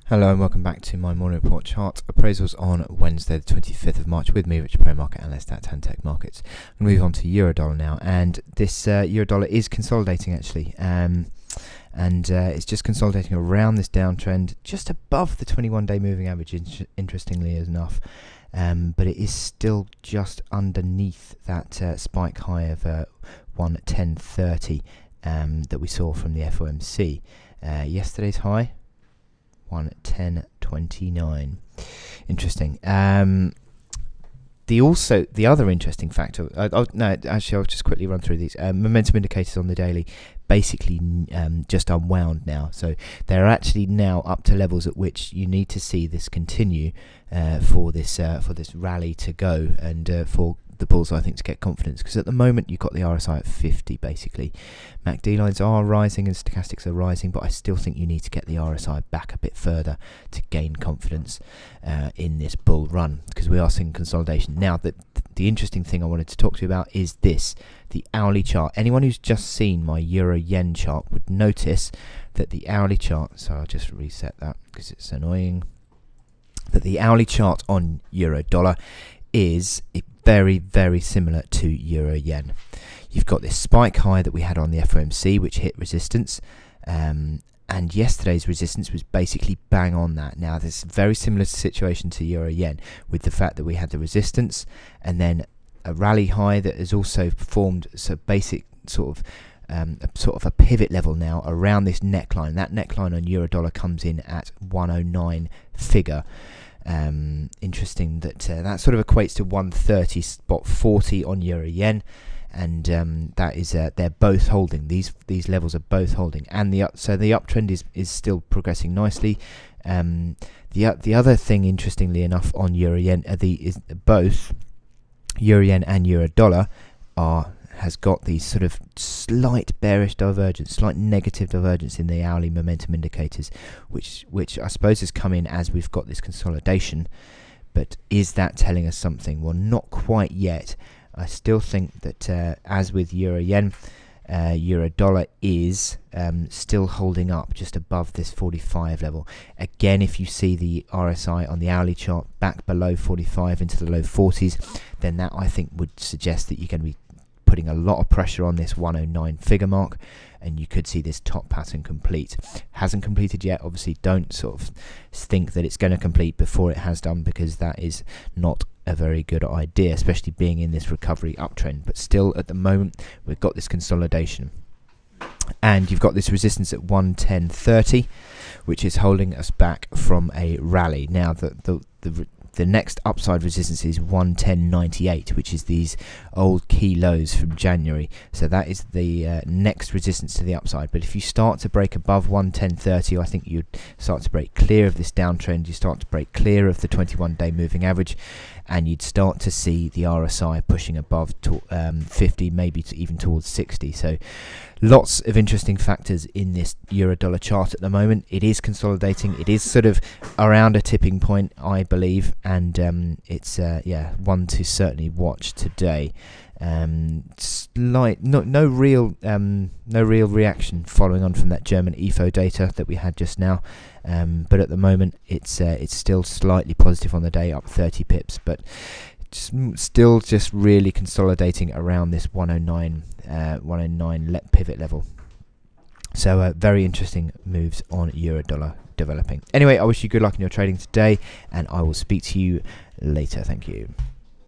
Hello and welcome back to my morning report chart appraisals on Wednesday the 25th of March with me, Rich Pro Market Analyst at Tantech Markets. I'm going to move on to Eurodollar now, and this Eurodollar is consolidating actually, and it's just consolidating around this downtrend just above the 21-day moving average, interestingly enough, but it is still just underneath that spike high of 110.30 that we saw from the FOMC. Yesterday's high 110.29. Interesting. The other interesting factor. I'll just quickly run through these. Momentum indicators on the daily, basically just unwound now. So they're actually now up to levels at which you need to see this continue for this rally to go, and for the bulls, I think, to get confidence, because at the moment you've got the RSI at 50 basically. MACD lines are rising and stochastics are rising, but I still think you need to get the RSI back a bit further to gain confidence in this bull run, because we are seeing consolidation. Now, the interesting thing I wanted to talk to you about is this, the hourly chart. Anyone who's just seen my Euro-Yen chart would notice that the hourly chart, so I'll just reset that because it's annoying, that the hourly chart on Euro-Dollar is very, very similar to Euro-Yen. You've got this spike high that we had on the FOMC, which hit resistance, and yesterday's resistance was basically bang on that. Now, this is a very similar situation to Euro-Yen, with the fact that we had the resistance and then a rally high that has also formed a basic sort of a pivot level now around this neckline. That neckline on Euro-Dollar comes in at 109 figure. Interesting that that sort of equates to 130.40 on Euro-Yen, and that is they're both holding. These levels are both holding, and so the uptrend is still progressing nicely. The other thing, interestingly enough, on Euro-Yen is both Euro-Yen and Euro-Dollar has got these sort of slight bearish divergence, slight negative divergence in the hourly momentum indicators, which I suppose has come in as we've got this consolidation. But is that telling us something? Well, not quite yet. I still think that as with Euro-Yen, Euro-Dollar is still holding up just above this 45 level. Again, if you see the RSI on the hourly chart back below 45 into the low 40s, then that, I think, would suggest that you're going to be putting a lot of pressure on this 109 figure mark, and you could see this top pattern complete. Hasn't completed yet. Obviously, don't sort of think that it's going to complete before it has done, because that is not a very good idea, especially being in this recovery uptrend. But still, at the moment, we've got this consolidation, and you've got this resistance at 110.30, which is holding us back from a rally. Now, the next upside resistance is 110.98, which is these old key lows from January. So that is the next resistance to the upside. But if you start to break above 110.30, I think you'd start to break clear of this downtrend. You start to break clear of the 21-day moving average, and you'd start to see the RSI pushing above 50, maybe even towards 60. So lots of interesting factors in this Euro-Dollar chart at the moment. It is consolidating. It is sort of around a tipping point, I believe, and it's one to certainly watch today. No real reaction following on from that German IFO data that we had just now, but at the moment it's still slightly positive on the day, up 30 pips, but still just really consolidating around this 109 pivot level. So very interesting moves on Euro-Dollar developing. Anyway, I wish you good luck in your trading today, and I will speak to you later. Thank you.